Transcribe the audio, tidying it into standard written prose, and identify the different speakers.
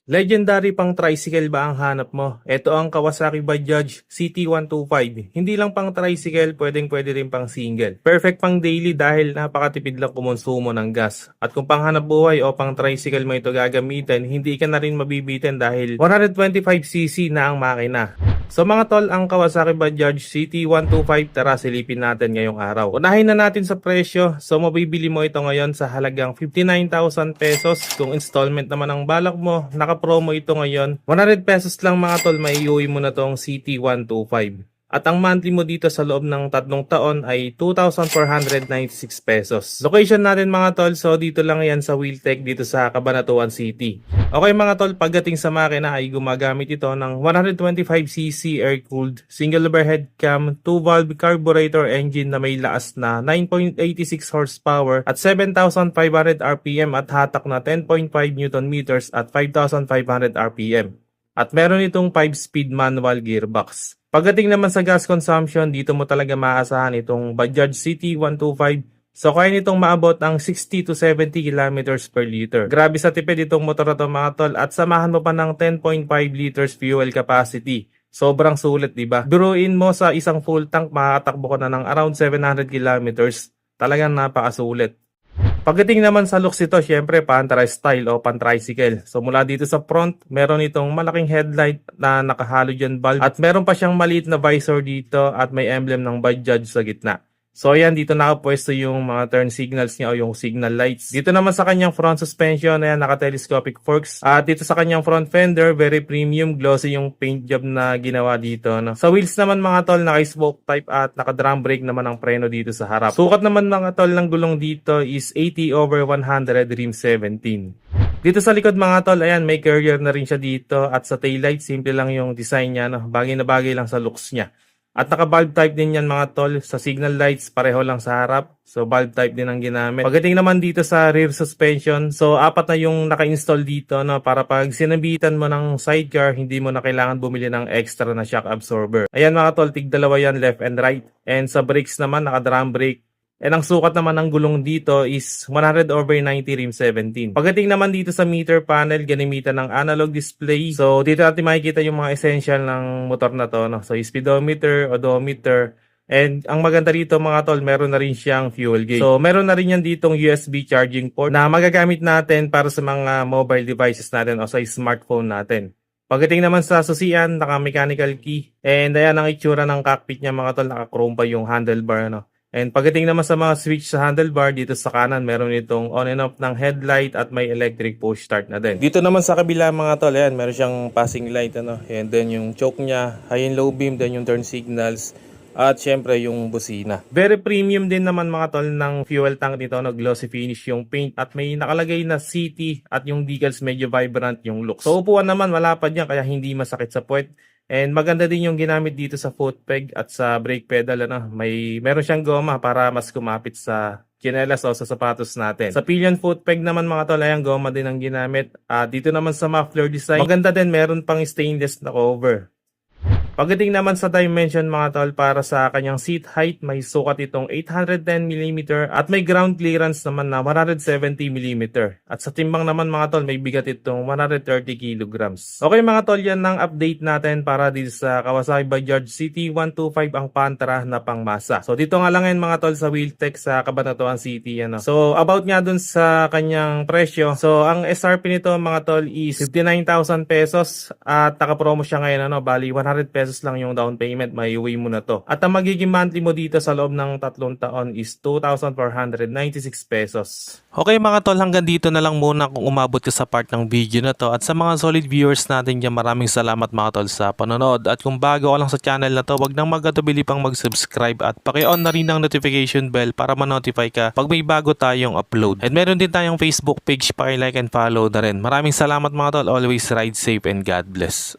Speaker 1: Legendary pang tricycle ba ang hanap mo? Ito ang Kawasaki Bajaj CT125. Hindi lang pang tricycle, pwede rin pang single. Perfect pang daily dahil napakatipid lang kumonsumo ng gas. At kung pang hanap buhay o pang tricycle mo ito gagamitin, hindi ka na rin mabibitin dahil 125cc na ang makina. So mga tol, ang Kawasaki Bajaj CT125, tara silipin natin ngayong araw. Unahin na natin sa presyo. So mabibili mo ito ngayon sa halagang 59,000 pesos. Kung installment naman ang balak mo, naka-promo ito ngayon. 100 pesos lang mga tol, maiuwi mo na tong CT125. At ang monthly mo dito sa loob ng 3 taon ay 2,496 pesos. Location natin mga tol, so dito lang yan sa Wheeltech dito sa Cabanatuan City. Okay mga tol, pagdating sa makina ay gumagamit ito ng 125cc air-cooled, single overhead cam, 2-valve carburetor engine na may lakas na 9.86 horsepower at 7,500 RPM at hatak na 10.5 Nm at 5,500 RPM. At meron itong 5-speed manual gearbox. Pagdating naman sa gas consumption, dito mo talaga maasahan itong Bajaj CT125. So kaya nitong maabot ang 60 to 70 kilometers per liter. Grabe sa tipid itong motor na ito mga tol, at samahan mo pa ng 10.5 liters fuel capacity. Sobrang sulit, di ba? Biruin mo sa isang full tank, makakatakbo ka na ng around 700 kilometers. Talagang napakasulit. Pagdating naman sa looks ito, syempre pan-tri style o pan-tricycle. So mula dito sa front, meron itong malaking headlight na naka-halogen bulb at meron pa siyang maliit na visor dito at may emblem ng Bajaj sa gitna. So ayan, dito nakapwesto yung mga turn signals niya o yung signal lights. Dito naman sa kanyang front suspension, ayan, naka-telescopic forks. At dito sa kanyang front fender, very premium, glossy yung paint job na ginawa dito. No? Sa wheels naman mga tol, naka-spoke type at naka-drum brake naman ang preno dito sa harap. Sukat naman mga tol ng gulong dito is 80/100 rim 17. Dito sa likod mga tol, ayan, may carrier na rin siya dito at sa taillight, simple lang yung design niya. No? Bagay na bagay lang sa looks niya. At naka-valve type din yan mga tol. Sa signal lights, pareho lang sa harap. So valve type din ang ginamit. Pagdating naman dito sa rear suspension, so apat na yung naka-install dito, no, para pag sinabitan mo ng sidecar, hindi mo na kailangan bumili ng extra na shock absorber. Ayan mga tol, tig-dalawa yan, left and right. And sa brakes naman, naka-drum brake. And ang sukat naman ng gulong dito is 100/90 rim 17. Pagdating naman dito sa meter panel, ginamitan ng analog display. So dito natin makikita yung mga essential ng motor na to. No? So speedometer, odometer. And ang maganda dito mga tol, meron na rin siyang fuel gauge. So meron na rin yan ditong USB charging port na magagamit natin para sa mga mobile devices natin o sa smartphone natin. Pagdating naman sa susian, naka-mechanical key. And ayan ang itsura ng cockpit niya mga tol, naka-chrome pa yung handlebar. No? And pagdating naman sa mga switch sa handlebar, dito sa kanan, meron itong on and off ng headlight at may electric push start na din. Dito naman sa kabila mga tol, ayan, meron siyang passing light, ano, and then yung choke niya, high and low beam, then yung turn signals, at syempre yung busina. Very premium din naman mga tol ng fuel tank nito, no, glossy finish yung paint at may nakalagay na CT at yung decals medyo vibrant yung looks. So upuan naman, malapad yan kaya hindi masakit sa puwet. And maganda din yung ginamit dito sa foot peg at sa brake pedal, ano, meron siyang goma para mas kumapit sa tsinelas o sa sapatos natin. Sa pillion foot peg naman mga tol, ayang goma din ang ginamit. Dito naman sa muffler design, maganda din, meron pang stainless na cover. Pagdating naman sa dimension mga tol, para sa kanyang seat height, may sukat itong 810mm at may ground clearance naman na 170mm. At sa timbang naman mga tol, may bigat itong 130kg. Okay mga tol, yan ang update natin para dito sa Kawasaki Bajaj CT125 ang pantra na pangmasa. So dito nga lang yan mga tol sa Wheeltech sa Cabanatuan City. Ano. So about nga dun sa kanyang presyo, so ang SRP nito mga tol is 59,000 pesos at naka-promo siya ngayon, ano, bali 100 pesos lang yung down payment, maiuwi mo na to. At ang magiging monthly mo dito sa loob ng 3 taon is 2,496 pesos. Okay mga tol, hanggang dito na lang muna kung umabot ka sa part ng video na to. At sa mga solid viewers natin dyan, maraming salamat mga tol sa panonood. At kung bago ka lang sa channel na to, wag nang magatubili pang mag-subscribe at paki-on na rin ang notification bell para ma-notify ka pag may bago tayong upload. And meron din tayong Facebook page, paki-like and follow na rin. Maraming salamat mga tol, always ride safe and God bless.